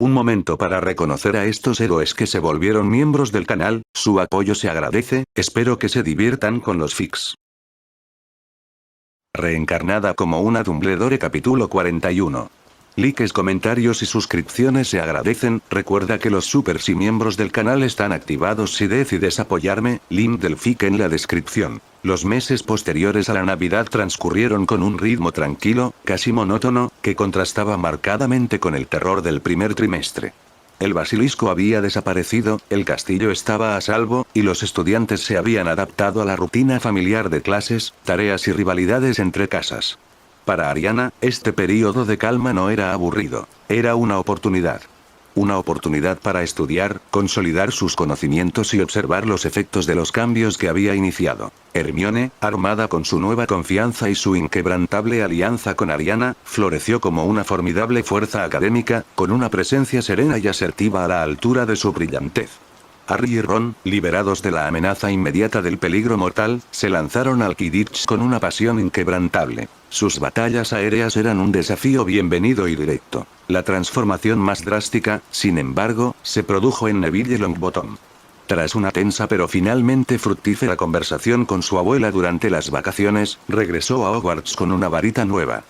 Un momento para reconocer a estos héroes que se volvieron miembros del canal, su apoyo se agradece, espero que se diviertan con los fics. Reencarnada como una Dumbledore capítulo 41. Likes, comentarios y suscripciones se agradecen. Recuerda que los supers y miembros del canal están activados si decides apoyarme, link del fic en la descripción. Los meses posteriores a la Navidad transcurrieron con un ritmo tranquilo, casi monótono, que contrastaba marcadamente con el terror del primer trimestre. El basilisco había desaparecido, el castillo estaba a salvo, y los estudiantes se habían adaptado a la rutina familiar de clases, tareas y rivalidades entre casas. Para Ariana, este período de calma no era aburrido, era una oportunidad. Una oportunidad para estudiar, consolidar sus conocimientos y observar los efectos de los cambios que había iniciado. Hermione, armada con su nueva confianza y su inquebrantable alianza con Ariana, floreció como una formidable fuerza académica, con una presencia serena y asertiva a la altura de su brillantez. Harry y Ron, liberados de la amenaza inmediata del peligro mortal, se lanzaron al Quidditch con una pasión inquebrantable. Sus batallas aéreas eran un desafío bienvenido y directo. La transformación más drástica, sin embargo, se produjo en Neville Longbottom. Tras una tensa pero finalmente fructífera conversación con su abuela durante las vacaciones, regresó a Hogwarts con una varita nueva.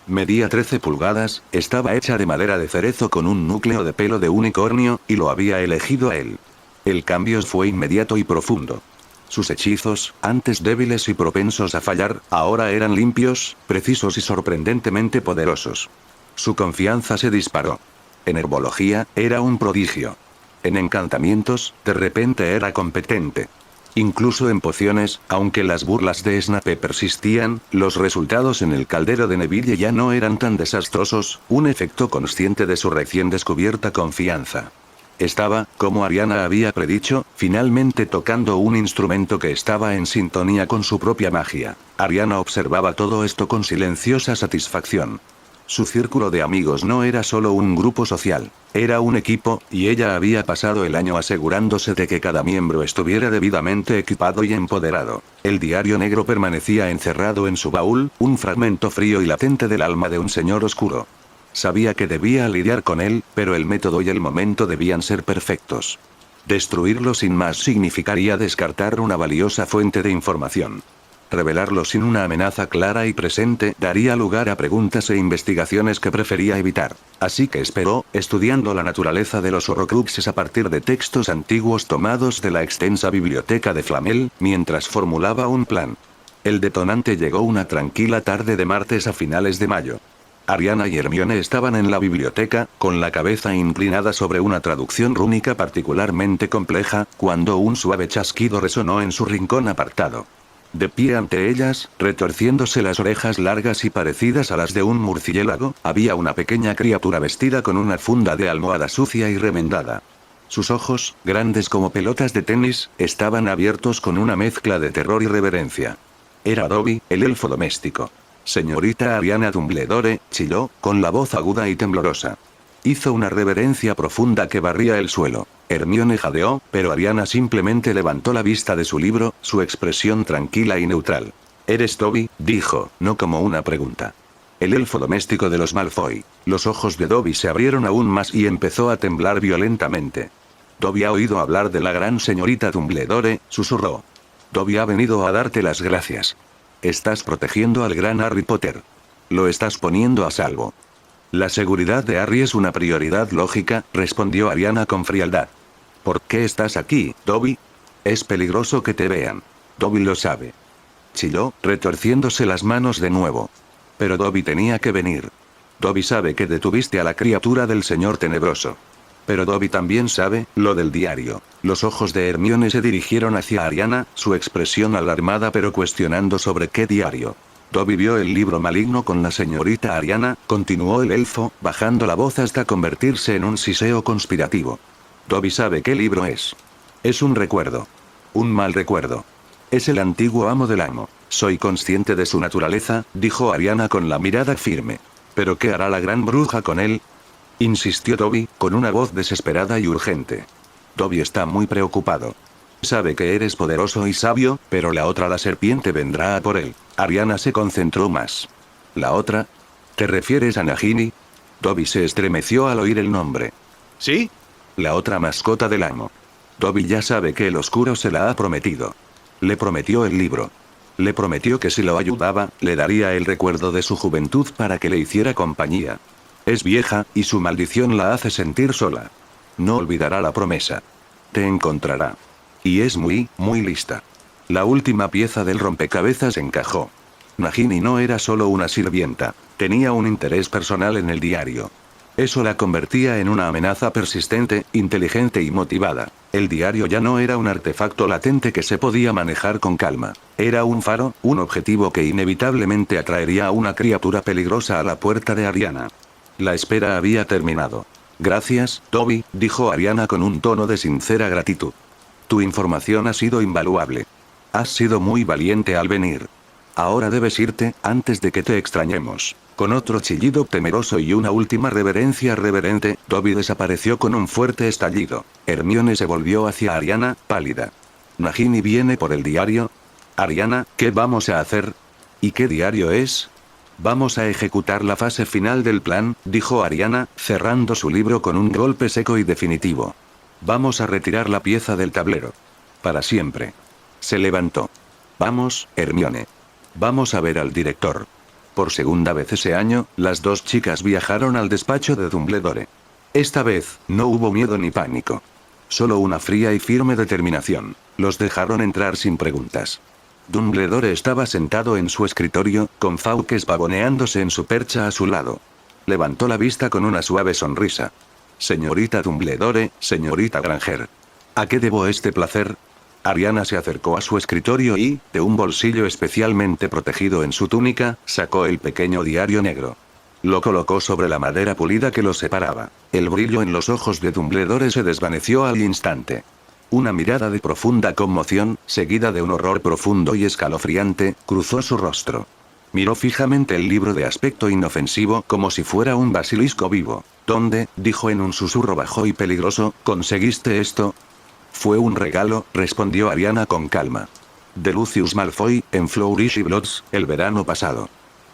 Medía 13 pulgadas, estaba hecha de madera de cerezo con un núcleo de pelo de unicornio, y lo había elegido a él. El cambio fue inmediato y profundo. Sus hechizos, antes débiles y propensos a fallar, ahora eran limpios, precisos y sorprendentemente poderosos. Su confianza se disparó. En herbología, era un prodigio. En encantamientos, de repente era competente. Incluso en pociones, aunque las burlas de Snape persistían, los resultados en el caldero de Neville ya no eran tan desastrosos, un efecto consciente de su recién descubierta confianza. Estaba, como Ariana había predicho, finalmente tocando un instrumento que estaba en sintonía con su propia magia. Ariana observaba todo esto con silenciosa satisfacción. Su círculo de amigos no era solo un grupo social, era un equipo, y ella había pasado el año asegurándose de que cada miembro estuviera debidamente equipado y empoderado. El diario negro permanecía encerrado en su baúl, un fragmento frío y latente del alma de un señor oscuro. Sabía que debía lidiar con él, pero el método y el momento debían ser perfectos. Destruirlo sin más significaría descartar una valiosa fuente de información. Revelarlo sin una amenaza clara y presente daría lugar a preguntas e investigaciones que prefería evitar. Así que esperó, estudiando la naturaleza de los Horrocruxes a partir de textos antiguos tomados de la extensa biblioteca de Flamel, mientras formulaba un plan. El detonante llegó una tranquila tarde de martes a finales de mayo. Ariana y Hermione estaban en la biblioteca, con la cabeza inclinada sobre una traducción rúnica particularmente compleja, cuando un suave chasquido resonó en su rincón apartado. De pie ante ellas, retorciéndose las orejas largas y parecidas a las de un murciélago, había una pequeña criatura vestida con una funda de almohada sucia y remendada. Sus ojos, grandes como pelotas de tenis, estaban abiertos con una mezcla de terror y reverencia. Era Dobby, el elfo doméstico. «Señorita Ariana Dumbledore», chilló, con la voz aguda y temblorosa. Hizo una reverencia profunda que barría el suelo. Hermione jadeó, pero Ariana simplemente levantó la vista de su libro, su expresión tranquila y neutral. «¿Eres Dobby?», dijo, no como una pregunta. El elfo doméstico de los Malfoy. Los ojos de Dobby se abrieron aún más y empezó a temblar violentamente. «Dobby ha oído hablar de la gran señorita Dumbledore», susurró. «Dobby ha venido a darte las gracias. Estás protegiendo al gran Harry Potter. Lo estás poniendo a salvo». «La seguridad de Harry es una prioridad lógica», respondió Ariana con frialdad. «¿Por qué estás aquí, Dobby? Es peligroso que te vean. Dobby lo sabe». Chilló, retorciéndose las manos de nuevo. «Pero Dobby tenía que venir. Dobby sabe que detuviste a la criatura del Señor Tenebroso. Pero Dobby también sabe, lo del diario». Los ojos de Hermione se dirigieron hacia Ariana, su expresión alarmada pero cuestionando sobre qué diario. «Dobby vio el libro maligno con la señorita Ariana», continuó el elfo, bajando la voz hasta convertirse en un siseo conspirativo. «Dobby sabe qué libro es. Es un recuerdo. Un mal recuerdo. Es el antiguo amo del amo. Soy consciente de su naturaleza», dijo Ariana con la mirada firme. «¿Pero qué hará la gran bruja con él?», insistió Dobby, con una voz desesperada y urgente. «Dobby está muy preocupado. Sabe que eres poderoso y sabio, pero la serpiente vendrá a por él». Ariana se concentró más. «¿La otra? ¿Te refieres a Nagini?». Dobby se estremeció al oír el nombre. ¿Sí? La otra mascota del amo. Dobby ya sabe que el oscuro se la ha prometido. Le prometió el libro. Le prometió que si lo ayudaba, le daría el recuerdo de su juventud para que le hiciera compañía. Es vieja, y su maldición la hace sentir sola. No olvidará la promesa. Te encontrará. Y es muy, muy lista. La última pieza del rompecabezas encajó. Nagini no era solo una sirvienta, tenía un interés personal en el diario. Eso la convertía en una amenaza persistente, inteligente y motivada. El diario ya no era un artefacto latente que se podía manejar con calma. Era un faro, un objetivo que inevitablemente atraería a una criatura peligrosa a la puerta de Ariana. La espera había terminado. Gracias, Toby, dijo Ariana con un tono de sincera gratitud. Tu información ha sido invaluable. Has sido muy valiente al venir. Ahora debes irte, antes de que te extrañemos. Con otro chillido temeroso y una última reverencia reverente, Toby desapareció con un fuerte estallido. Hermione se volvió hacia Ariana, pálida. ¿Nagini viene por el diario? Ariana, ¿qué vamos a hacer? ¿Y qué diario es? Vamos a ejecutar la fase final del plan, dijo Ariana, cerrando su libro con un golpe seco y definitivo. Vamos a retirar la pieza del tablero. Para siempre. Se levantó. Vamos, Hermione. Vamos a ver al director. Por segunda vez ese año, las dos chicas viajaron al despacho de Dumbledore. Esta vez, no hubo miedo ni pánico. Solo una fría y firme determinación. Los dejaron entrar sin preguntas. Dumbledore estaba sentado en su escritorio, con Fawkes pavoneándose en su percha a su lado. Levantó la vista con una suave sonrisa. Señorita Dumbledore, señorita Granger. ¿A qué debo este placer? Ariana se acercó a su escritorio y, de un bolsillo especialmente protegido en su túnica, sacó el pequeño diario negro. Lo colocó sobre la madera pulida que los separaba. El brillo en los ojos de Dumbledore se desvaneció al instante. Una mirada de profunda conmoción, seguida de un horror profundo y escalofriante, cruzó su rostro. Miró fijamente el libro de aspecto inofensivo como si fuera un basilisco vivo. ¿Dónde? Dijo en un susurro bajo y peligroso, ¿conseguiste esto? Fue un regalo, respondió Ariana con calma. De Lucius Malfoy, en Flourish y Bloods, el verano pasado.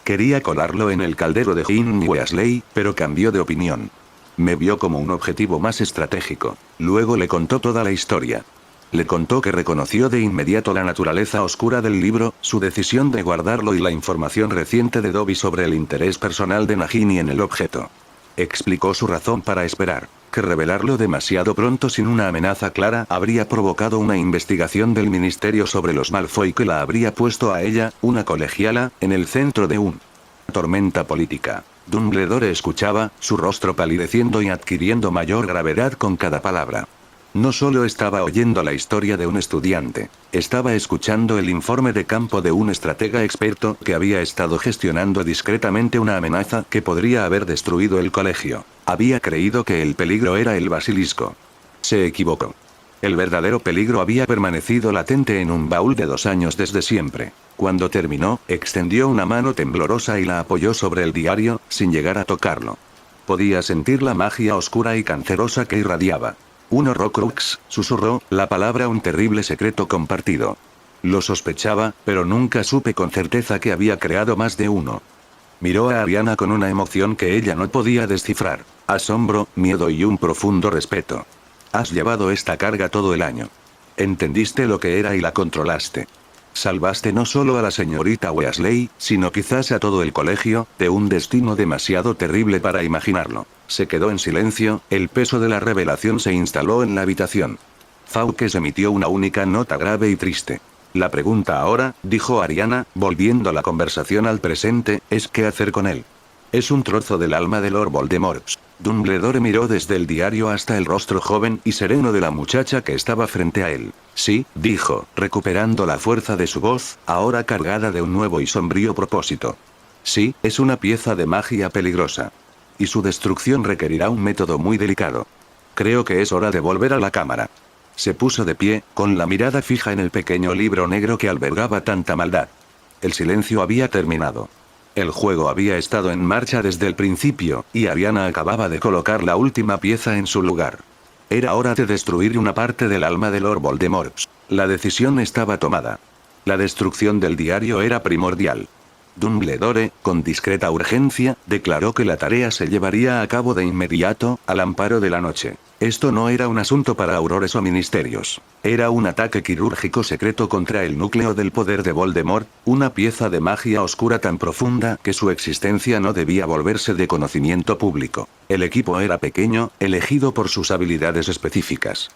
Quería colarlo en el caldero de Ginny Weasley, pero cambió de opinión. Me vio como un objetivo más estratégico. Luego le contó toda la historia. Le contó que reconoció de inmediato la naturaleza oscura del libro, su decisión de guardarlo y la información reciente de Dobby sobre el interés personal de Nagini en el objeto. Explicó su razón para esperar, que revelarlo demasiado pronto sin una amenaza clara habría provocado una investigación del ministerio sobre los Malfoy que la habría puesto a ella, una colegiala, en el centro de una tormenta política. Dumbledore escuchaba, su rostro palideciendo y adquiriendo mayor gravedad con cada palabra. No solo estaba oyendo la historia de un estudiante, estaba escuchando el informe de campo de un estratega experto que había estado gestionando discretamente una amenaza que podría haber destruido el colegio. Había creído que el peligro era el basilisco. Se equivocó. El verdadero peligro había permanecido latente en un baúl de 2 años desde siempre. Cuando terminó, extendió una mano temblorosa y la apoyó sobre el diario, sin llegar a tocarlo. Podía sentir la magia oscura y cancerosa que irradiaba. Un Horrocrux, susurró, la palabra un terrible secreto compartido. Lo sospechaba, pero nunca supe con certeza que había creado más de uno. Miró a Ariana con una emoción que ella no podía descifrar. Asombro, miedo y un profundo respeto. Has llevado esta carga todo el año. Entendiste lo que era y la controlaste. Salvaste no solo a la señorita Weasley, sino quizás a todo el colegio, de un destino demasiado terrible para imaginarlo. Se quedó en silencio, el peso de la revelación se instaló en la habitación. Fawkes emitió una única nota grave y triste. La pregunta ahora, dijo Ariana, volviendo la conversación al presente, es qué hacer con él. Es un trozo del alma de Lord Voldemort. Dumbledore miró desde el diario hasta el rostro joven y sereno de la muchacha que estaba frente a él. Sí, dijo, recuperando la fuerza de su voz, ahora cargada de un nuevo y sombrío propósito. Sí, es una pieza de magia peligrosa. Y su destrucción requerirá un método muy delicado. Creo que es hora de volver a la cámara. Se puso de pie, con la mirada fija en el pequeño libro negro que albergaba tanta maldad. El silencio había terminado. El juego había estado en marcha desde el principio, y Ariana acababa de colocar la última pieza en su lugar. Era hora de destruir una parte del alma de Lord Voldemort. La decisión estaba tomada. La destrucción del diario era primordial. Dumbledore, con discreta urgencia, declaró que la tarea se llevaría a cabo de inmediato, al amparo de la noche. Esto no era un asunto para aurores o ministerios. Era un ataque quirúrgico secreto contra el núcleo del poder de Voldemort, una pieza de magia oscura tan profunda que su existencia no debía volverse de conocimiento público. El equipo era pequeño, elegido por sus habilidades específicas.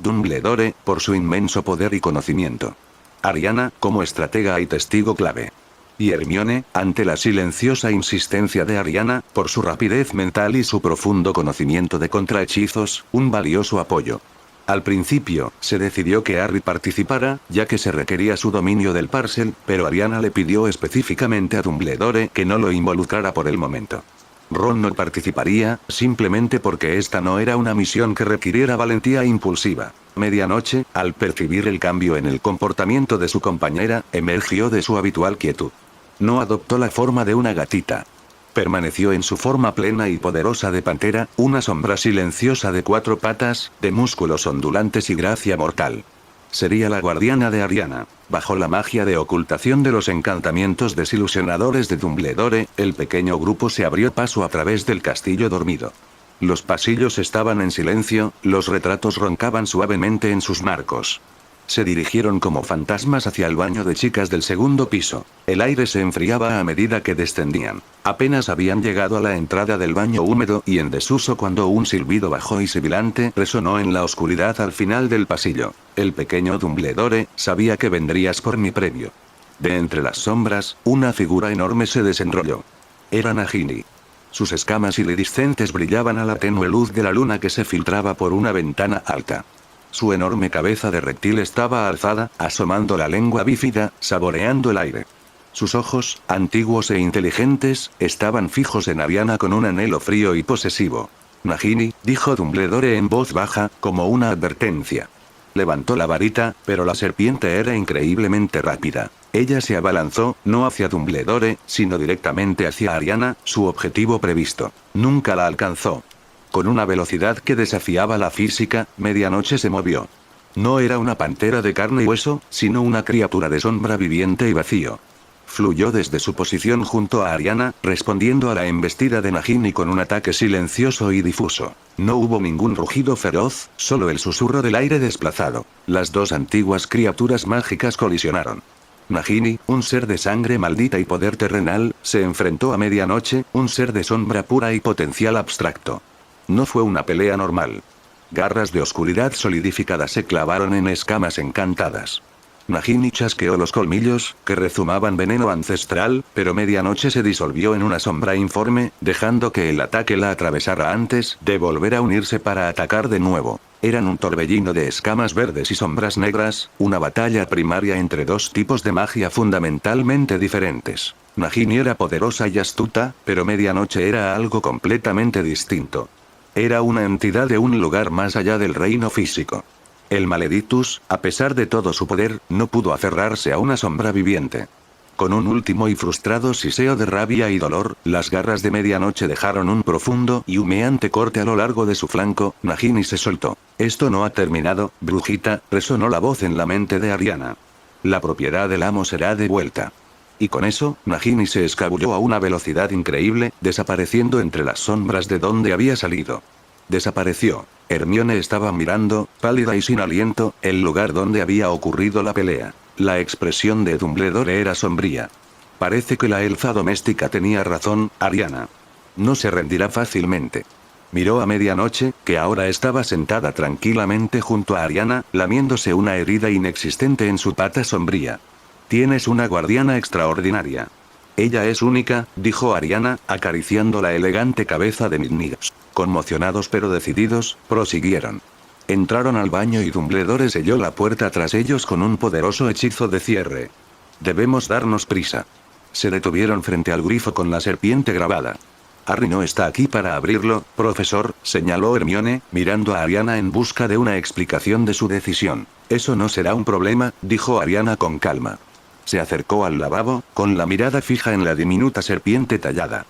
Dumbledore, por su inmenso poder y conocimiento. Ariana, como estratega y testigo clave. Y Hermione, ante la silenciosa insistencia de Ariana, por su rapidez mental y su profundo conocimiento de contrahechizos, un valioso apoyo. Al principio, se decidió que Harry participara, ya que se requería su dominio del Parcel, pero Ariana le pidió específicamente a Dumbledore que no lo involucrara por el momento. Ron no participaría, simplemente porque esta no era una misión que requiriera valentía impulsiva. Medianoche, al percibir el cambio en el comportamiento de su compañera, emergió de su habitual quietud. No adoptó la forma de una gatita. Permaneció en su forma plena y poderosa de pantera, una sombra silenciosa de 4 patas, de músculos ondulantes y gracia mortal. Sería la guardiana de Ariana. Bajo la magia de ocultación de los encantamientos desilusionadores de Dumbledore, el pequeño grupo se abrió paso a través del castillo dormido. Los pasillos estaban en silencio, los retratos roncaban suavemente en sus marcos. Se dirigieron como fantasmas hacia el baño de chicas del segundo piso. El aire se enfriaba a medida que descendían. Apenas habían llegado a la entrada del baño húmedo y en desuso cuando un silbido bajo y sibilante resonó en la oscuridad al final del pasillo. El pequeño Dumbledore, sabía que vendrías por mi premio. De entre las sombras, una figura enorme se desenrolló. Era Nagini. Sus escamas iridiscentes brillaban a la tenue luz de la luna que se filtraba por una ventana alta. Su enorme cabeza de reptil estaba alzada, asomando la lengua bífida, saboreando el aire. Sus ojos, antiguos e inteligentes, estaban fijos en Ariana con un anhelo frío y posesivo. Nagini, dijo Dumbledore en voz baja, como una advertencia. Levantó la varita, pero la serpiente era increíblemente rápida. Ella se abalanzó, no hacia Dumbledore, sino directamente hacia Ariana, su objetivo previsto. Nunca la alcanzó. Con una velocidad que desafiaba la física, Medianoche se movió. No era una pantera de carne y hueso, sino una criatura de sombra viviente y vacío. Fluyó desde su posición junto a Ariana, respondiendo a la embestida de Nagini con un ataque silencioso y difuso. No hubo ningún rugido feroz, solo el susurro del aire desplazado. Las dos antiguas criaturas mágicas colisionaron. Nagini, un ser de sangre maldita y poder terrenal, se enfrentó a Medianoche, un ser de sombra pura y potencial abstracto. No fue una pelea normal. Garras de oscuridad solidificada se clavaron en escamas encantadas. Nagini chasqueó los colmillos, que rezumaban veneno ancestral, pero Medianoche se disolvió en una sombra informe, dejando que el ataque la atravesara antes de volver a unirse para atacar de nuevo. Eran un torbellino de escamas verdes y sombras negras, una batalla primaria entre dos tipos de magia fundamentalmente diferentes. Nagini era poderosa y astuta, pero Medianoche era algo completamente distinto. Era una entidad de un lugar más allá del reino físico. El Maledictus, a pesar de todo su poder, no pudo aferrarse a una sombra viviente. Con un último y frustrado siseo de rabia y dolor, las garras de Medianoche dejaron un profundo y humeante corte a lo largo de su flanco. Nagini se soltó. Esto no ha terminado, brujita, resonó la voz en la mente de Ariana. La propiedad del amo será devuelta. Y con eso, Nagini se escabulló a una velocidad increíble, desapareciendo entre las sombras de donde había salido. Desapareció. Hermione estaba mirando, pálida y sin aliento, el lugar donde había ocurrido la pelea. La expresión de Dumbledore era sombría. Parece que la elfa doméstica tenía razón, Ariana. No se rendirá fácilmente. Miró a Medianoche, que ahora estaba sentada tranquilamente junto a Ariana, lamiéndose una herida inexistente en su pata sombría. Tienes una guardiana extraordinaria. Ella es única, dijo Ariana, acariciando la elegante cabeza de Midnights. Conmocionados pero decididos, prosiguieron. Entraron al baño y Dumbledore selló la puerta tras ellos con un poderoso hechizo de cierre. Debemos darnos prisa. Se detuvieron frente al grifo con la serpiente grabada. Harry no está aquí para abrirlo, profesor, señaló Hermione, mirando a Ariana en busca de una explicación de su decisión. Eso no será un problema, dijo Ariana con calma. Se acercó al lavabo, con la mirada fija en la diminuta serpiente tallada.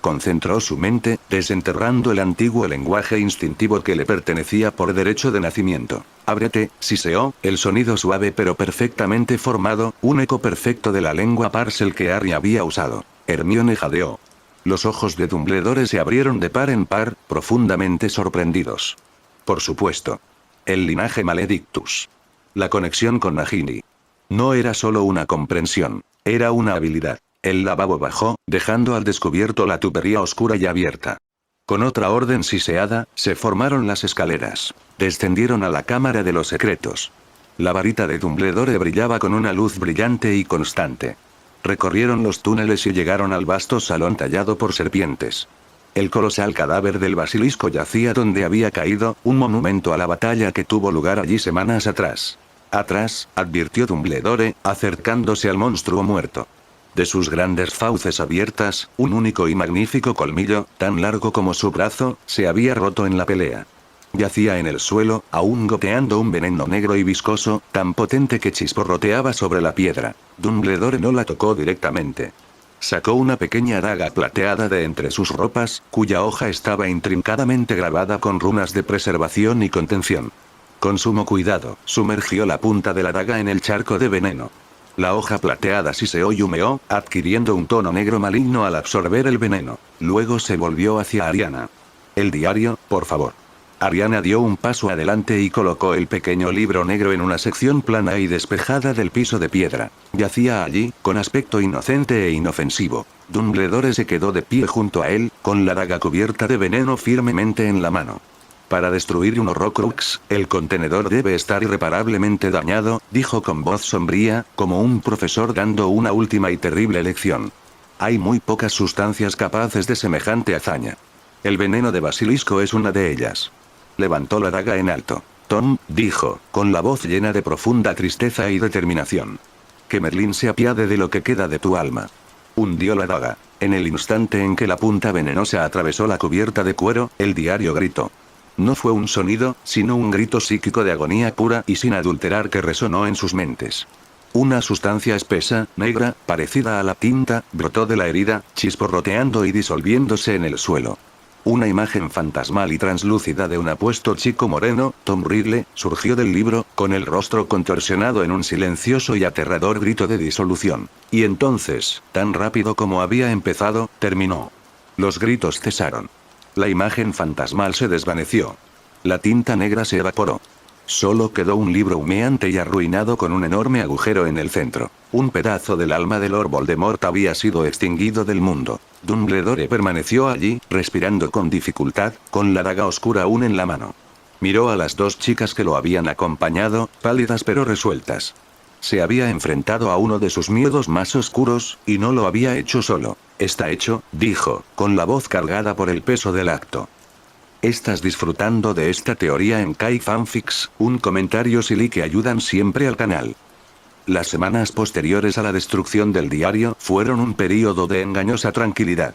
Concentró su mente, desenterrando el antiguo lenguaje instintivo que le pertenecía por derecho de nacimiento. Ábrete, siseó, el sonido suave pero perfectamente formado, un eco perfecto de la lengua Parcel que Harry había usado. Hermione jadeó. Los ojos de Dumbledore se abrieron de par en par, profundamente sorprendidos. Por supuesto. El linaje Maledictus. La conexión con Nagini. No era solo una comprensión, era una habilidad. El lavabo bajó, dejando al descubierto la tubería oscura y abierta. Con otra orden siseada, se formaron las escaleras. Descendieron a la cámara de los secretos. La varita de Dumbledore brillaba con una luz brillante y constante. Recorrieron los túneles y llegaron al vasto salón tallado por serpientes. El colosal cadáver del basilisco yacía donde había caído, un monumento a la batalla que tuvo lugar allí semanas atrás. Atrás, advirtió Dumbledore, acercándose al monstruo muerto. De sus grandes fauces abiertas, un único y magnífico colmillo, tan largo como su brazo, se había roto en la pelea. Yacía en el suelo, aún goteando un veneno negro y viscoso, tan potente que chisporroteaba sobre la piedra. Dumbledore no la tocó directamente. Sacó una pequeña daga plateada de entre sus ropas, cuya hoja estaba intrincadamente grabada con runas de preservación y contención. Con sumo cuidado, sumergió la punta de la daga en el charco de veneno. La hoja plateada siseó y humeó, adquiriendo un tono negro maligno al absorber el veneno. Luego se volvió hacia Ariana. El diario, por favor. Ariana dio un paso adelante y colocó el pequeño libro negro en una sección plana y despejada del piso de piedra. Yacía allí, con aspecto inocente e inofensivo. Dumbledore se quedó de pie junto a él, con la daga cubierta de veneno firmemente en la mano. Para destruir un Horrocrux, el contenedor debe estar irreparablemente dañado, dijo con voz sombría, como un profesor dando una última y terrible lección. Hay muy pocas sustancias capaces de semejante hazaña. El veneno de basilisco es una de ellas. Levantó la daga en alto. Tom, dijo, con la voz llena de profunda tristeza y determinación. Que Merlín se apiade de lo que queda de tu alma. Hundió la daga. En el instante en que la punta venenosa atravesó la cubierta de cuero, el diario gritó. No fue un sonido, sino un grito psíquico de agonía pura y sin adulterar que resonó en sus mentes. Una sustancia espesa, negra, parecida a la tinta, brotó de la herida, chisporroteando y disolviéndose en el suelo. Una imagen fantasmal y translúcida de un apuesto chico moreno, Tom Riddle, surgió del libro, con el rostro contorsionado en un silencioso y aterrador grito de disolución. Y entonces, tan rápido como había empezado, terminó. Los gritos cesaron. La imagen fantasmal se desvaneció. La tinta negra se evaporó. Solo quedó un libro humeante y arruinado con un enorme agujero en el centro. Un pedazo del alma de Lord Voldemort había sido extinguido del mundo. Dumbledore permaneció allí, respirando con dificultad, con la daga oscura aún en la mano. Miró a las dos chicas que lo habían acompañado, pálidas pero resueltas. Se había enfrentado a uno de sus miedos más oscuros, y no lo había hecho solo. Está hecho, dijo, con la voz cargada por el peso del acto. ¿Estás disfrutando de esta teoría en Kai Fanfics? Un comentario silly que ayudan siempre al canal. Las semanas posteriores a la destrucción del diario fueron un período de engañosa tranquilidad.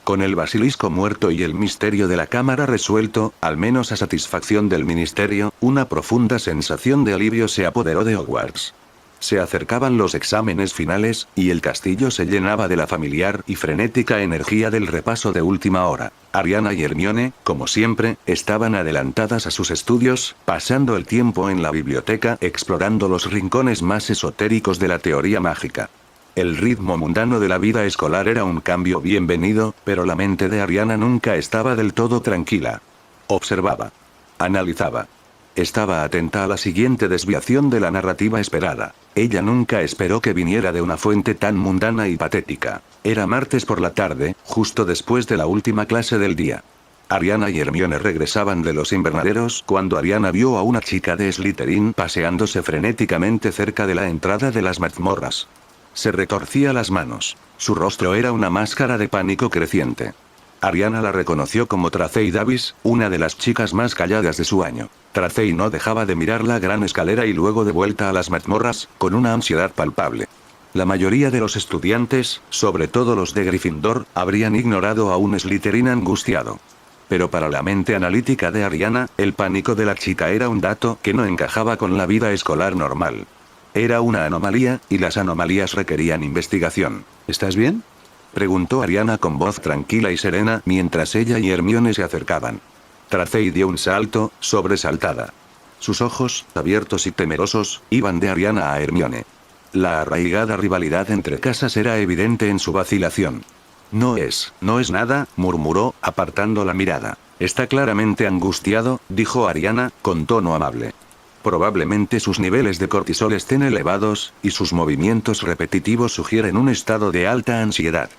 Con el basilisco muerto y el misterio de la cámara resuelto, al menos a satisfacción del ministerio, una profunda sensación de alivio se apoderó de Hogwarts. Se acercaban los exámenes finales, y el castillo se llenaba de la familiar y frenética energía del repaso de última hora. Ariana y Hermione, como siempre, estaban adelantadas a sus estudios, pasando el tiempo en la biblioteca explorando los rincones más esotéricos de la teoría mágica. El ritmo mundano de la vida escolar era un cambio bienvenido, pero la mente de Ariana nunca estaba del todo tranquila. Observaba. Analizaba. Estaba atenta a la siguiente desviación de la narrativa esperada. Ella nunca esperó que viniera de una fuente tan mundana y patética. Era martes por la tarde, justo después de la última clase del día. Ariana y Hermione regresaban de los invernaderos cuando Ariana vio a una chica de Slytherin paseándose frenéticamente cerca de la entrada de las mazmorras. Se retorcía las manos. Su rostro era una máscara de pánico creciente. Ariana la reconoció como Tracey Davis, una de las chicas más calladas de su año. Tracey no dejaba de mirar la gran escalera y luego de vuelta a las mazmorras, con una ansiedad palpable. La mayoría de los estudiantes, sobre todo los de Gryffindor, habrían ignorado a un Slytherin angustiado. Pero para la mente analítica de Ariana, el pánico de la chica era un dato que no encajaba con la vida escolar normal. Era una anomalía, y las anomalías requerían investigación. ¿Estás bien? Preguntó Ariana con voz tranquila y serena mientras ella y Hermione se acercaban. Tracey dio un salto, sobresaltada. Sus ojos, abiertos y temerosos, iban de Ariana a Hermione. La arraigada rivalidad entre casas era evidente en su vacilación. No es nada, murmuró, apartando la mirada. Está claramente angustiado, dijo Ariana, con tono amable. Probablemente sus niveles de cortisol estén elevados, y sus movimientos repetitivos sugieren un estado de alta ansiedad.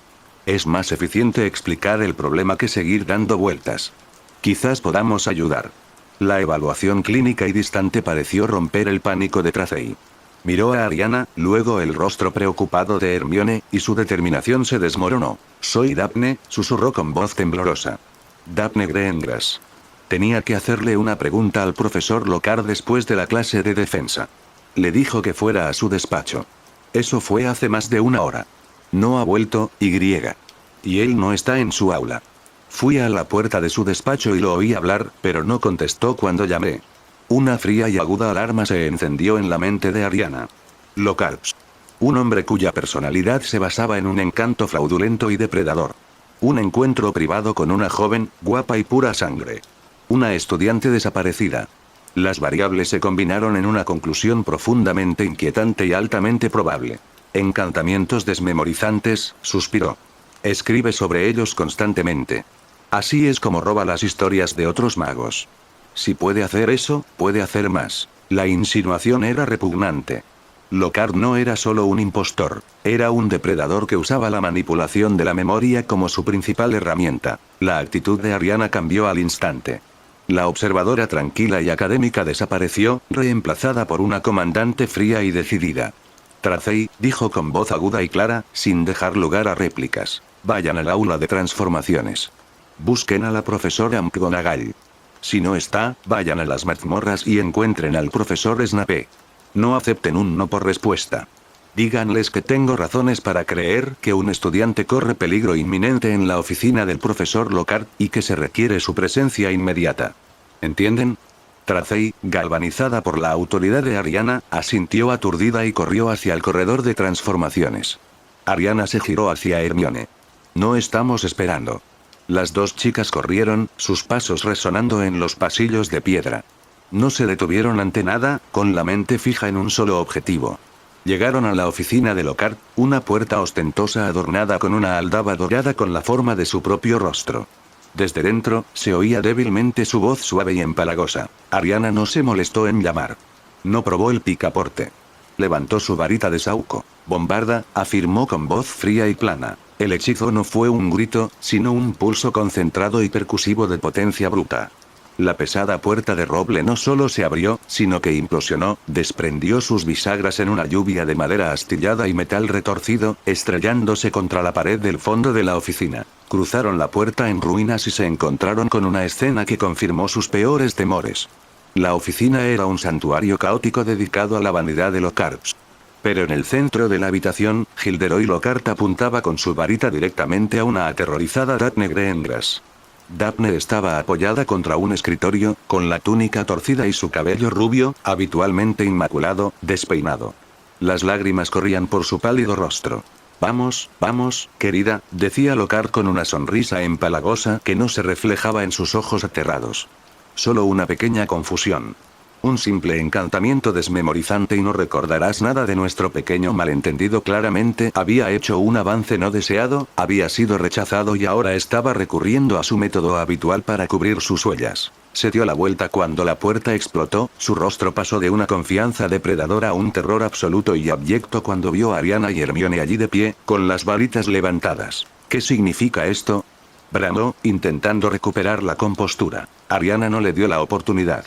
Es más eficiente explicar el problema que seguir dando vueltas. Quizás podamos ayudar. La evaluación clínica y distante pareció romper el pánico de Tracey. Miró a Ariana, luego el rostro preocupado de Hermione, y su determinación se desmoronó. Soy Daphne, susurró con voz temblorosa. Daphne Greengrass. Tenía que hacerle una pregunta al profesor Lockhart después de la clase de defensa. Le dijo que fuera a su despacho. Eso fue hace más de una hora. No ha vuelto, y él no está en su aula. Fui a la puerta de su despacho y lo oí hablar, pero no contestó cuando llamé. Una fría y aguda alarma se encendió en la mente de Ariana. Lockhart. Un hombre cuya personalidad se basaba en un encanto fraudulento y depredador. Un encuentro privado con una joven, guapa y pura sangre. Una estudiante desaparecida. Las variables se combinaron en una conclusión profundamente inquietante y altamente probable. Encantamientos desmemorizantes, suspiró. Escribe sobre ellos constantemente. Así es como roba las historias de otros magos. Si puede hacer eso, puede hacer más. La insinuación era repugnante. Lockhart no era solo un impostor, era un depredador que usaba la manipulación de la memoria como su principal herramienta. La actitud de Ariana cambió al instante. La observadora tranquila y académica desapareció, reemplazada por una comandante fría y decidida. Tracey, dijo con voz aguda y clara, sin dejar lugar a réplicas. Vayan al aula de transformaciones. Busquen a la profesora McGonagall. Si no está, vayan a las mazmorras y encuentren al profesor Snape. No acepten un no por respuesta. Díganles que tengo razones para creer que un estudiante corre peligro inminente en la oficina del profesor Lockhart, y que se requiere su presencia inmediata. ¿Entienden? Tracey, galvanizada por la autoridad de Ariana, asintió aturdida y corrió hacia el corredor de transformaciones. Ariana se giró hacia Hermione. No estamos esperando. Las dos chicas corrieron, sus pasos resonando en los pasillos de piedra. No se detuvieron ante nada, con la mente fija en un solo objetivo. Llegaron a la oficina de Lockhart, una puerta ostentosa adornada con una aldaba dorada con la forma de su propio rostro. Desde dentro, se oía débilmente su voz suave y empalagosa. Ariana no se molestó en llamar. No probó el picaporte. Levantó su varita de sauco. Bombarda, afirmó con voz fría y plana. El hechizo no fue un grito, sino un pulso concentrado y percusivo de potencia bruta. La pesada puerta de roble no solo se abrió, sino que implosionó, desprendió sus bisagras en una lluvia de madera astillada y metal retorcido, estrellándose contra la pared del fondo de la oficina. Cruzaron la puerta en ruinas y se encontraron con una escena que confirmó sus peores temores. La oficina era un santuario caótico dedicado a la vanidad de Lockhart. Pero en el centro de la habitación, Gilderoy Lockhart apuntaba con su varita directamente a una aterrorizada Daphne Greengrass. Daphne estaba apoyada contra un escritorio, con la túnica torcida y su cabello rubio, habitualmente inmaculado, despeinado. Las lágrimas corrían por su pálido rostro. Vamos, querida, decía Lockhart con una sonrisa empalagosa que no se reflejaba en sus ojos aterrados. Solo una pequeña confusión. Un simple encantamiento desmemorizante y no recordarás nada de nuestro pequeño malentendido. Claramente había hecho un avance no deseado, había sido rechazado y ahora estaba recurriendo a su método habitual para cubrir sus huellas. Se dio la vuelta cuando la puerta explotó, su rostro pasó de una confianza depredadora a un terror absoluto y abyecto cuando vio a Ariana y Hermione allí de pie, con las varitas levantadas. ¿Qué significa esto?, bramó, intentando recuperar la compostura. Ariana no le dio la oportunidad.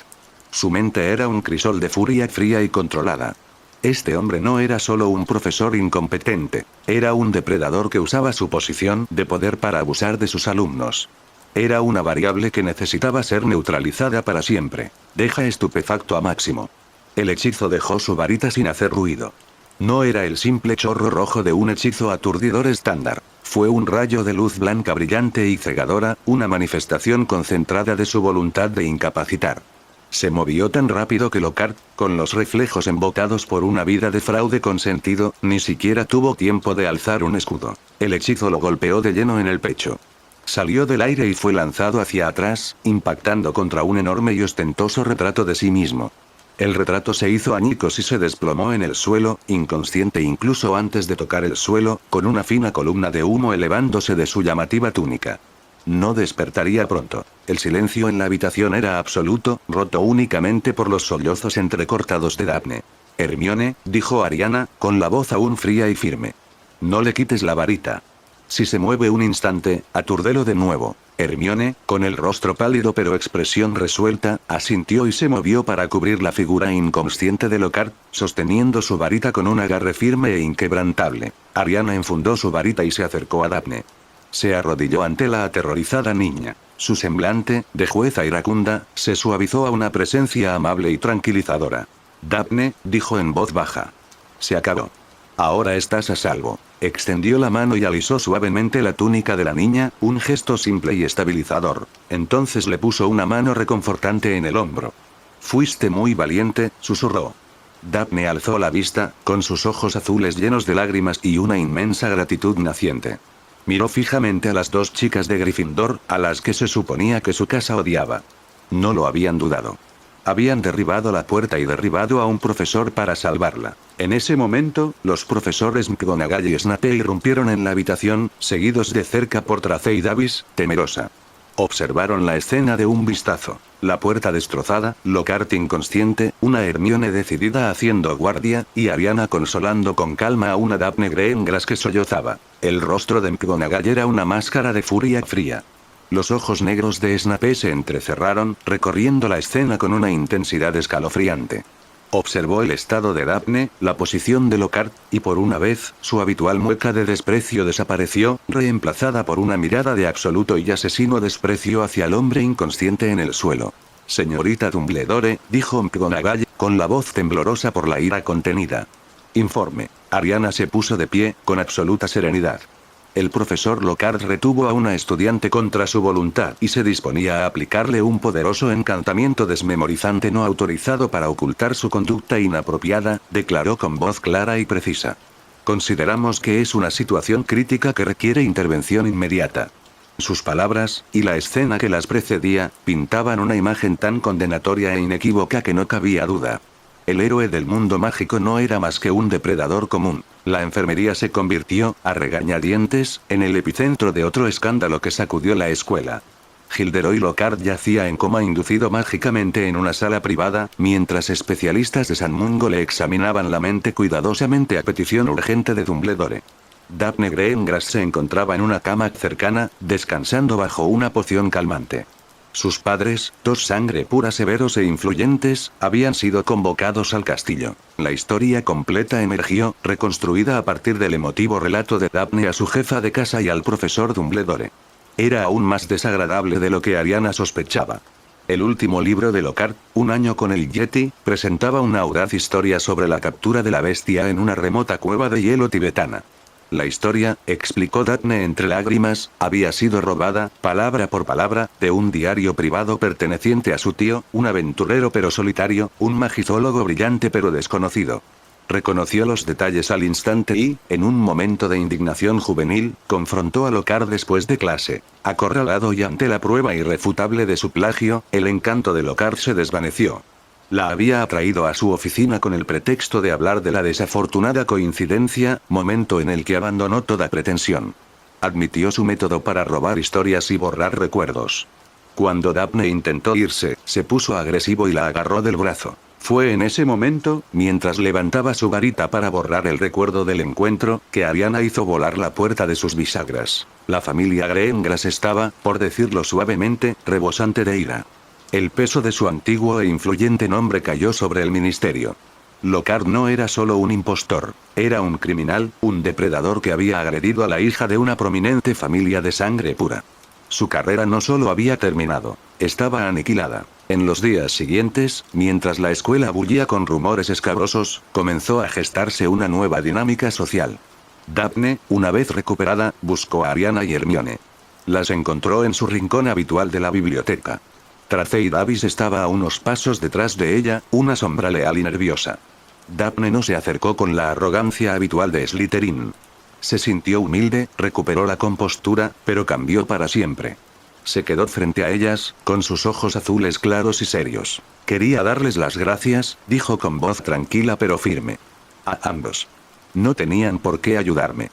Su mente era un crisol de furia fría y controlada. Este hombre no era solo un profesor incompetente, era un depredador que usaba su posición de poder para abusar de sus alumnos. Era una variable que necesitaba ser neutralizada para siempre. Deja estupefacto a Máximo. El hechizo dejó su varita sin hacer ruido. No era el simple chorro rojo de un hechizo aturdidor estándar. Fue un rayo de luz blanca brillante y cegadora, una manifestación concentrada de su voluntad de incapacitar. Se movió tan rápido que Lockhart, con los reflejos embotados por una vida de fraude con sentido, ni siquiera tuvo tiempo de alzar un escudo. El hechizo lo golpeó de lleno en el pecho. Salió del aire y fue lanzado hacia atrás, impactando contra un enorme y ostentoso retrato de sí mismo. El retrato se hizo añicos y se desplomó en el suelo, inconsciente incluso antes de tocar el suelo, con una fina columna de humo elevándose de su llamativa túnica. No despertaría pronto. El silencio en la habitación era absoluto, roto únicamente por los sollozos entrecortados de Daphne. Hermione, dijo Ariana, con la voz aún fría y firme. No le quites la varita. Si se mueve un instante, atúrdelo de nuevo. Hermione, con el rostro pálido pero expresión resuelta, asintió y se movió para cubrir la figura inconsciente de Lockhart, sosteniendo su varita con un agarre firme e inquebrantable. Ariana enfundó su varita y se acercó a Daphne. Se arrodilló ante la aterrorizada niña. Su semblante, de jueza iracunda, se suavizó a una presencia amable y tranquilizadora. Daphne, dijo en voz baja. Se acabó. Ahora estás a salvo. Extendió la mano y alisó suavemente la túnica de la niña, un gesto simple y estabilizador. Entonces le puso una mano reconfortante en el hombro. Fuiste muy valiente, susurró. Daphne alzó la vista, con sus ojos azules llenos de lágrimas y una inmensa gratitud naciente. Miró fijamente a las dos chicas de Gryffindor, a las que se suponía que su casa odiaba. No lo habían dudado. Habían derribado la puerta y derribado a un profesor para salvarla. En ese momento, los profesores McGonagall y Snape irrumpieron en la habitación, seguidos de cerca por Tracey Davis, temerosa. Observaron la escena de un vistazo. La puerta destrozada, Lockhart inconsciente, una Hermione decidida haciendo guardia, y Ariana consolando con calma a una Daphne Greengrass que sollozaba. El rostro de McGonagall era una máscara de furia fría. Los ojos negros de Snape se entrecerraron, recorriendo la escena con una intensidad escalofriante. Observó el estado de Daphne, la posición de Lockhart, y por una vez, su habitual mueca de desprecio desapareció, reemplazada por una mirada de absoluto y asesino desprecio hacia el hombre inconsciente en el suelo. Señorita Dumbledore, dijo McGonagall, con la voz temblorosa por la ira contenida. Informe. Ariana se puso de pie, con absoluta serenidad. El profesor Lockhart retuvo a una estudiante contra su voluntad y se disponía a aplicarle un poderoso encantamiento desmemorizante no autorizado para ocultar su conducta inapropiada, declaró con voz clara y precisa. Consideramos que es una situación crítica que requiere intervención inmediata. Sus palabras, y la escena que las precedía, pintaban una imagen tan condenatoria e inequívoca que no cabía duda. El héroe del mundo mágico no era más que un depredador común. La enfermería se convirtió, a regañadientes, en el epicentro de otro escándalo que sacudió la escuela. Gilderoy Lockhart yacía en coma inducido mágicamente en una sala privada, mientras especialistas de San Mungo le examinaban la mente cuidadosamente a petición urgente de Dumbledore. Daphne Greengrass se encontraba en una cama cercana, descansando bajo una poción calmante. Sus padres, dos sangre pura severos e influyentes, habían sido convocados al castillo. La historia completa emergió, reconstruida a partir del emotivo relato de Daphne a su jefa de casa y al profesor Dumbledore. Era aún más desagradable de lo que Ariana sospechaba. El último libro de Lockhart, Un año con el Yeti, presentaba una audaz historia sobre la captura de la bestia en una remota cueva de hielo tibetana. La historia, explicó Daphne entre lágrimas, había sido robada, palabra por palabra, de un diario privado perteneciente a su tío, un aventurero pero solitario, un magizólogo brillante pero desconocido. Reconoció los detalles al instante y, en un momento de indignación juvenil, confrontó a Lockhart después de clase. Acorralado y ante la prueba irrefutable de su plagio, el encanto de Lockhart se desvaneció. La había atraído a su oficina con el pretexto de hablar de la desafortunada coincidencia, momento en el que abandonó toda pretensión. Admitió su método para robar historias y borrar recuerdos. Cuando Daphne intentó irse, se puso agresivo y la agarró del brazo. Fue en ese momento, mientras levantaba su varita para borrar el recuerdo del encuentro, que Ariana hizo volar la puerta de sus bisagras. La familia Greengrass estaba, por decirlo suavemente, rebosante de ira. El peso de su antiguo e influyente nombre cayó sobre el ministerio. Lockhart no era solo un impostor, era un criminal, un depredador que había agredido a la hija de una prominente familia de sangre pura. Su carrera no solo había terminado, estaba aniquilada. En los días siguientes, mientras la escuela bullía con rumores escabrosos, comenzó a gestarse una nueva dinámica social. Daphne, una vez recuperada, buscó a Ariana y Hermione. Las encontró en su rincón habitual de la biblioteca. Tracey Davis estaba a unos pasos detrás de ella, una sombra leal y nerviosa. Daphne no se acercó con la arrogancia habitual de Slytherin. Se sintió humilde, recuperó la compostura, pero cambió para siempre. Se quedó frente a ellas, con sus ojos azules claros y serios. Quería darles las gracias, dijo con voz tranquila pero firme. A ambos. No tenían por qué ayudarme.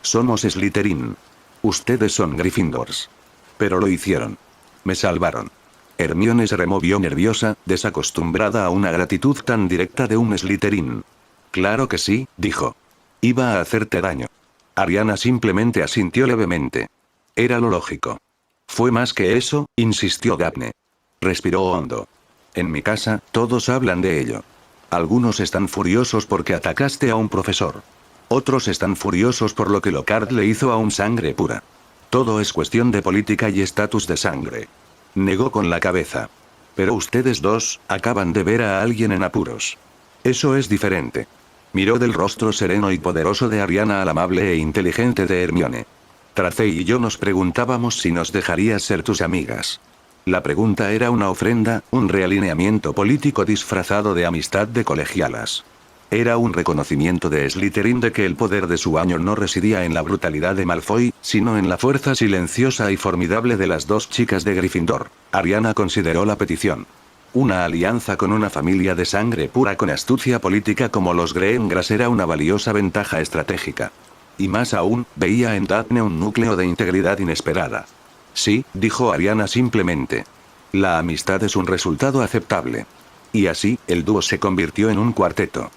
Somos Slytherin. Ustedes son Gryffindors. Pero lo hicieron. Me salvaron. Hermione se removió nerviosa, desacostumbrada a una gratitud tan directa de un Slytherin. Claro que sí, dijo. Iba a hacerte daño. Ariana simplemente asintió levemente. Era lo lógico. Fue más que eso, insistió Daphne. Respiró hondo. En mi casa, todos hablan de ello. Algunos están furiosos porque atacaste a un profesor. Otros están furiosos por lo que Lockhart le hizo a un sangre pura. Todo es cuestión de política y estatus de sangre. Negó con la cabeza. Pero ustedes dos, acaban de ver a alguien en apuros. Eso es diferente. Miró del rostro sereno y poderoso de Ariana al amable e inteligente de Hermione. Tracey y yo nos preguntábamos si nos dejarías ser tus amigas. La pregunta era una ofrenda, un realineamiento político disfrazado de amistad de colegialas. Era un reconocimiento de Slytherin de que el poder de su año no residía en la brutalidad de Malfoy, sino en la fuerza silenciosa y formidable de las dos chicas de Gryffindor. Ariana consideró la petición. Una alianza con una familia de sangre pura con astucia política como los Greengrass era una valiosa ventaja estratégica. Y más aún, veía en Daphne un núcleo de integridad inesperada. Sí, dijo Ariana simplemente. La amistad es un resultado aceptable. Y así, el dúo se convirtió en un cuarteto.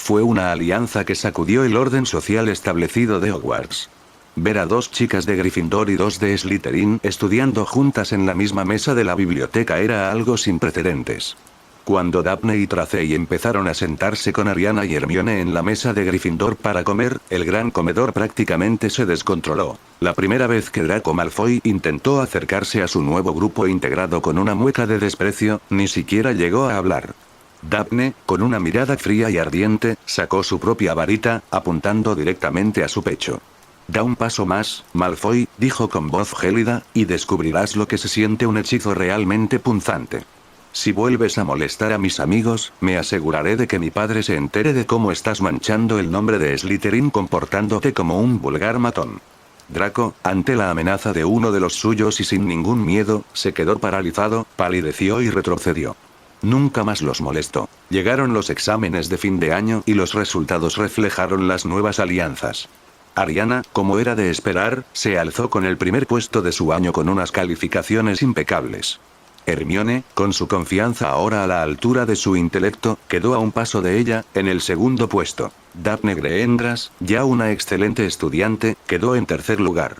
Fue una alianza que sacudió el orden social establecido de Hogwarts. Ver a dos chicas de Gryffindor y dos de Slytherin estudiando juntas en la misma mesa de la biblioteca era algo sin precedentes. Cuando Daphne y Tracey empezaron a sentarse con Ariana y Hermione en la mesa de Gryffindor para comer, el gran comedor prácticamente se descontroló. La primera vez que Draco Malfoy intentó acercarse a su nuevo grupo integrado con una mueca de desprecio, ni siquiera llegó a hablar. Daphne, con una mirada fría y ardiente, sacó su propia varita, apuntando directamente a su pecho. Da un paso más, Malfoy, dijo con voz gélida, y descubrirás lo que se siente un hechizo realmente punzante. Si vuelves a molestar a mis amigos, me aseguraré de que mi padre se entere de cómo estás manchando el nombre de Slytherin comportándote como un vulgar matón. Draco, ante la amenaza de uno de los suyos y sin ningún miedo, se quedó paralizado, palideció y retrocedió. Nunca más los molestó. Llegaron los exámenes de fin de año y los resultados reflejaron las nuevas alianzas. Ariana, como era de esperar, se alzó con el primer puesto de su año con unas calificaciones impecables. Hermione, con su confianza ahora a la altura de su intelecto, quedó a un paso de ella, en el segundo puesto. Daphne Greengrass, ya una excelente estudiante, quedó en tercer lugar.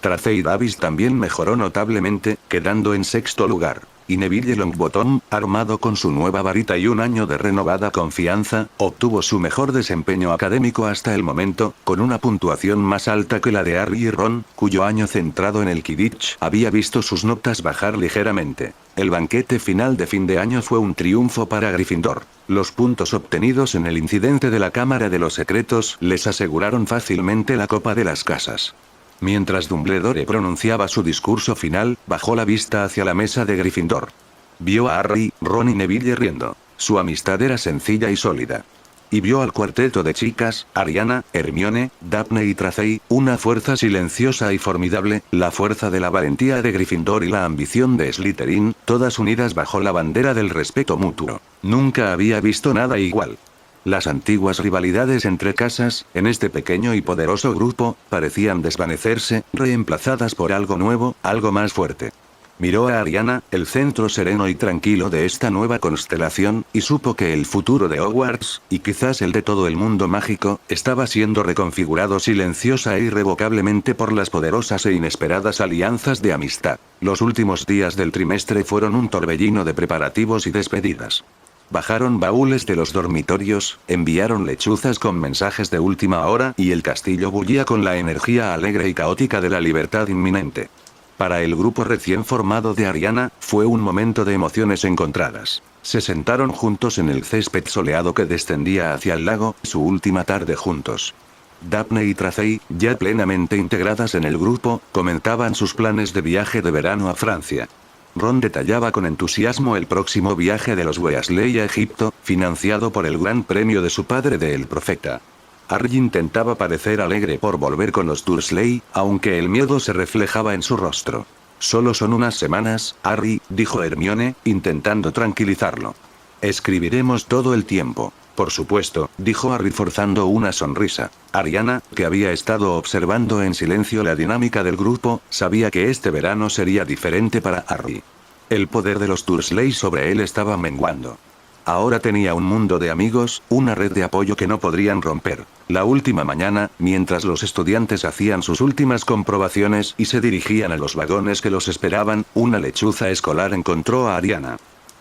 Tracey Davis también mejoró notablemente, quedando en sexto lugar. Y Neville Longbottom, armado con su nueva varita y un año de renovada confianza, obtuvo su mejor desempeño académico hasta el momento, con una puntuación más alta que la de Harry y Ron, cuyo año centrado en el Quidditch había visto sus notas bajar ligeramente. El banquete final de fin de año fue un triunfo para Gryffindor. Los puntos obtenidos en el incidente de la Cámara de los Secretos les aseguraron fácilmente la Copa de las Casas. Mientras Dumbledore pronunciaba su discurso final, bajó la vista hacia la mesa de Gryffindor. Vio a Harry, Ron y Neville riendo. Su amistad era sencilla y sólida. Y vio al cuarteto de chicas, Ariana, Hermione, Daphne y Tracey, una fuerza silenciosa y formidable, la fuerza de la valentía de Gryffindor y la ambición de Slytherin, todas unidas bajo la bandera del respeto mutuo. Nunca había visto nada igual. Las antiguas rivalidades entre casas, en este pequeño y poderoso grupo, parecían desvanecerse, reemplazadas por algo nuevo, algo más fuerte. Miró a Ariana, el centro sereno y tranquilo de esta nueva constelación, y supo que el futuro de Hogwarts, y quizás el de todo el mundo mágico, estaba siendo reconfigurado silenciosa e irrevocablemente por las poderosas e inesperadas alianzas de amistad. Los últimos días del trimestre fueron un torbellino de preparativos y despedidas. Bajaron baúles de los dormitorios, enviaron lechuzas con mensajes de última hora y el castillo bullía con la energía alegre y caótica de la libertad inminente. Para el grupo recién formado de Ariana, fue un momento de emociones encontradas. Se sentaron juntos en el césped soleado que descendía hacia el lago, su última tarde juntos. Daphne y Tracey, ya plenamente integradas en el grupo, comentaban sus planes de viaje de verano a Francia. Ron detallaba con entusiasmo el próximo viaje de los Weasley a Egipto, financiado por el gran premio de su padre de El Profeta. Harry intentaba parecer alegre por volver con los Dursley, aunque el miedo se reflejaba en su rostro. Solo son unas semanas, Harry, dijo Hermione, intentando tranquilizarlo. Escribiremos todo el tiempo. Por supuesto, dijo Harry forzando una sonrisa. Ariana, que había estado observando en silencio la dinámica del grupo, sabía que este verano sería diferente para Harry. El poder de los Dursley sobre él estaba menguando. Ahora tenía un mundo de amigos, una red de apoyo que no podrían romper. La última mañana, mientras los estudiantes hacían sus últimas comprobaciones y se dirigían a los vagones que los esperaban, una lechuza escolar encontró a Ariana.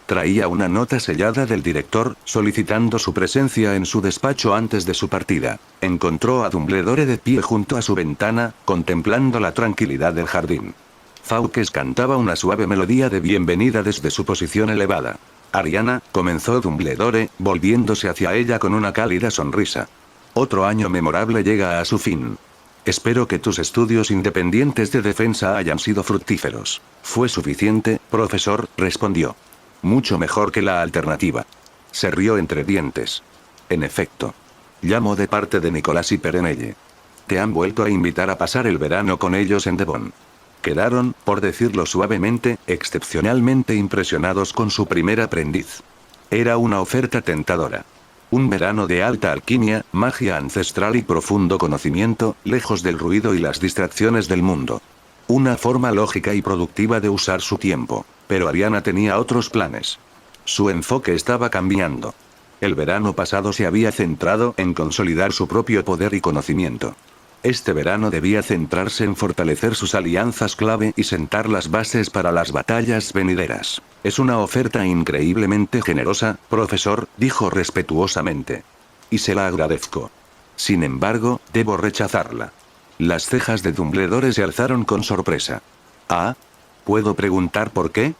Traía una nota sellada del director, solicitando su presencia en su despacho antes de su partida. Encontró a Dumbledore de pie junto a su ventana, contemplando la tranquilidad del jardín. Fawkes cantaba una suave melodía de bienvenida desde su posición elevada. Ariana, comenzó Dumbledore, volviéndose hacia ella con una cálida sonrisa. Otro año memorable llega a su fin. Espero que tus estudios independientes de defensa hayan sido fructíferos. Fue suficiente, profesor, respondió. Mucho mejor que la alternativa. Se rió entre dientes. En efecto. Llamo de parte de Nicolás y Perenelle. Te han vuelto a invitar a pasar el verano con ellos en Devon. Quedaron, por decirlo suavemente, excepcionalmente impresionados con su primer aprendiz. Era una oferta tentadora. Un verano de alta alquimia, magia ancestral y profundo conocimiento, lejos del ruido y las distracciones del mundo. Una forma lógica y productiva de usar su tiempo. Pero Ariana tenía otros planes. Su enfoque estaba cambiando. El verano pasado se había centrado en consolidar su propio poder y conocimiento. Este verano debía centrarse en fortalecer sus alianzas clave y sentar las bases para las batallas venideras. Es una oferta increíblemente generosa, profesor, dijo respetuosamente. Y se la agradezco. Sin embargo, debo rechazarla. Las cejas de Dumbledore se alzaron con sorpresa. ¿Ah? ¿Puedo preguntar por qué?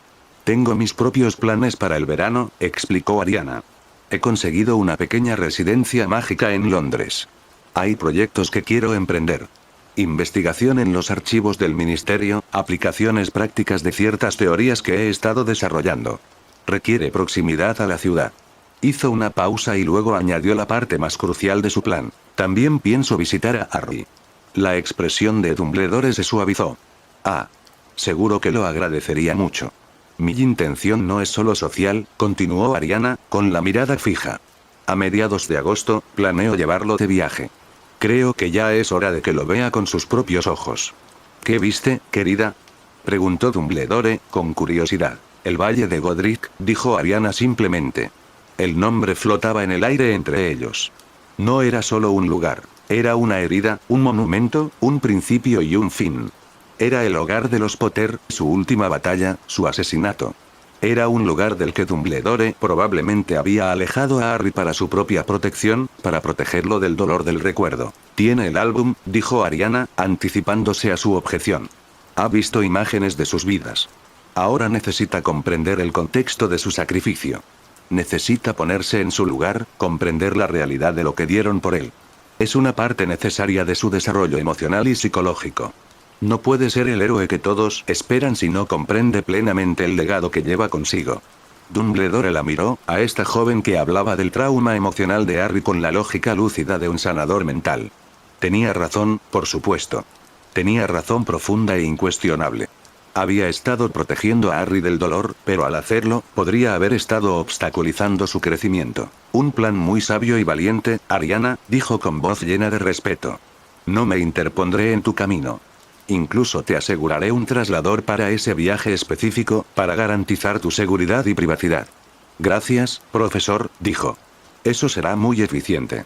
Tengo mis propios planes para el verano, explicó Ariana. He conseguido una pequeña residencia mágica en Londres. Hay proyectos que quiero emprender. Investigación en los archivos del ministerio, aplicaciones prácticas de ciertas teorías que he estado desarrollando. Requiere proximidad a la ciudad. Hizo una pausa y luego añadió la parte más crucial de su plan. También pienso visitar a Harry. La expresión de Dumbledore se suavizó. Ah. Seguro que lo agradecería mucho. Mi intención no es solo social, continuó Ariana, con la mirada fija. A mediados de agosto, planeo llevarlo de viaje. Creo que ya es hora de que lo vea con sus propios ojos. ¿Qué viste, querida? Preguntó Dumbledore, con curiosidad. El Valle de Godric, dijo Ariana simplemente. El nombre flotaba en el aire entre ellos. No era solo un lugar, era una herida, un monumento, un principio y un fin. Era el hogar de los Potter, su última batalla, su asesinato. Era un lugar del que Dumbledore probablemente había alejado a Harry para su propia protección, para protegerlo del dolor del recuerdo. Tiene el álbum, dijo Ariana, anticipándose a su objeción. Ha visto imágenes de sus vidas. Ahora necesita comprender el contexto de su sacrificio. Necesita ponerse en su lugar, comprender la realidad de lo que dieron por él. Es una parte necesaria de su desarrollo emocional y psicológico. No puede ser el héroe que todos esperan si no comprende plenamente el legado que lleva consigo. Dumbledore la miró, a esta joven que hablaba del trauma emocional de Harry con la lógica lúcida de un sanador mental. Tenía razón, por supuesto. Tenía razón profunda e incuestionable. Había estado protegiendo a Harry del dolor, pero al hacerlo, podría haber estado obstaculizando su crecimiento. Un plan muy sabio y valiente, Ariana, dijo con voz llena de respeto. No me interpondré en tu camino. Incluso te aseguraré un traslador para ese viaje específico, para garantizar tu seguridad y privacidad. Gracias, profesor, dijo. Eso será muy eficiente.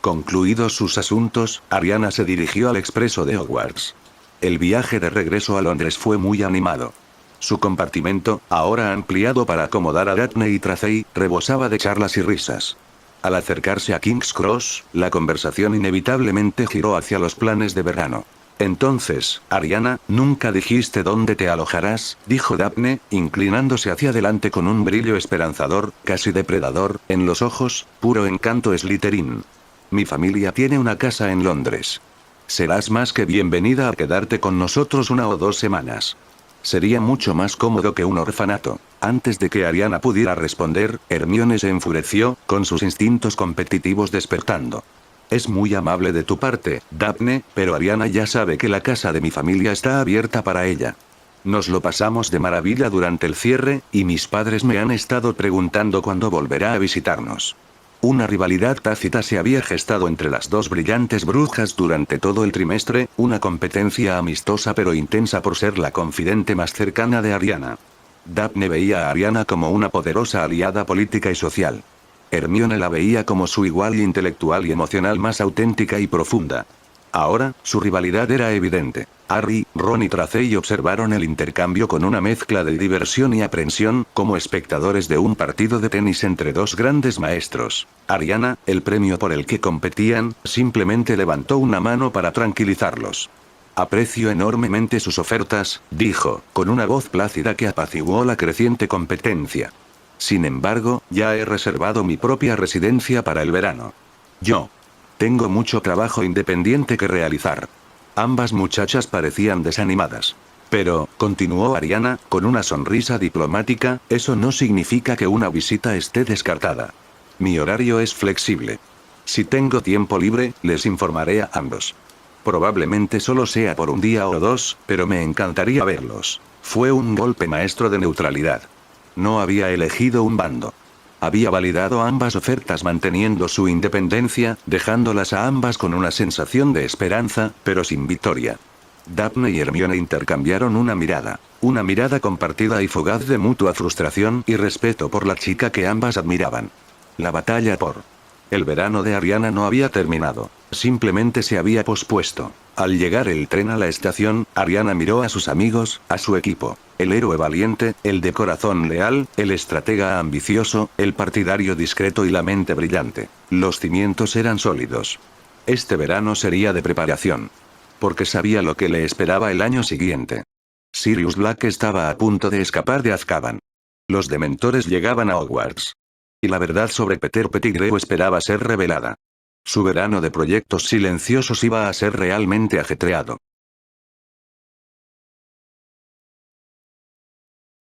Concluidos sus asuntos, Ariana se dirigió al expreso de Hogwarts. El viaje de regreso a Londres fue muy animado. Su compartimento, ahora ampliado para acomodar a Daphne y Tracey, rebosaba de charlas y risas. Al acercarse a King's Cross, la conversación inevitablemente giró hacia los planes de verano. Entonces, Ariana, nunca dijiste dónde te alojarás, dijo Daphne, inclinándose hacia adelante con un brillo esperanzador, casi depredador, en los ojos, puro encanto Slytherin. Mi familia tiene una casa en Londres. Serás más que bienvenida a quedarte con nosotros 1 o 2 semanas. Sería mucho más cómodo que un orfanato. Antes de que Ariana pudiera responder, Hermione se enfureció, con sus instintos competitivos despertando. Es muy amable de tu parte, Daphne, pero Ariana ya sabe que la casa de mi familia está abierta para ella. Nos lo pasamos de maravilla durante el cierre, y mis padres me han estado preguntando cuándo volverá a visitarnos. Una rivalidad tácita se había gestado entre las dos brillantes brujas durante todo el trimestre, una competencia amistosa pero intensa por ser la confidente más cercana de Ariana. Daphne veía a Ariana como una poderosa aliada política y social. Hermione la veía como su igual intelectual y emocional más auténtica y profunda. Ahora, su rivalidad era evidente. Harry, Ron y Tracey observaron el intercambio con una mezcla de diversión y aprensión, como espectadores de un partido de tenis entre dos grandes maestros. Ariana, el premio por el que competían, simplemente levantó una mano para tranquilizarlos. Aprecio enormemente sus ofertas, dijo, con una voz plácida que apaciguó la creciente competencia. Sin embargo, ya he reservado mi propia residencia para el verano. Yo tengo mucho trabajo independiente que realizar. Ambas muchachas parecían desanimadas. Pero, continuó Ariana, con una sonrisa diplomática, eso no significa que una visita esté descartada. Mi horario es flexible. Si tengo tiempo libre, les informaré a ambos. Probablemente solo sea por un día o dos, pero me encantaría verlos. Fue un golpe maestro de neutralidad. No había elegido un bando. Había validado ambas ofertas manteniendo su independencia, dejándolas a ambas con una sensación de esperanza, pero sin victoria. Daphne y Hermione intercambiaron una mirada compartida y fugaz de mutua frustración y respeto por la chica que ambas admiraban. La batalla por el verano de Ariana no había terminado, simplemente se había pospuesto. Al llegar el tren a la estación, Ariana miró a sus amigos, a su equipo. El héroe valiente, el de corazón leal, el estratega ambicioso, el partidario discreto y la mente brillante. Los cimientos eran sólidos. Este verano sería de preparación. Porque sabía lo que le esperaba el año siguiente. Sirius Black estaba a punto de escapar de Azkaban. Los dementores llegaban a Hogwarts. Y la verdad sobre Peter Pettigrew esperaba ser revelada. Su verano de proyectos silenciosos iba a ser realmente ajetreado.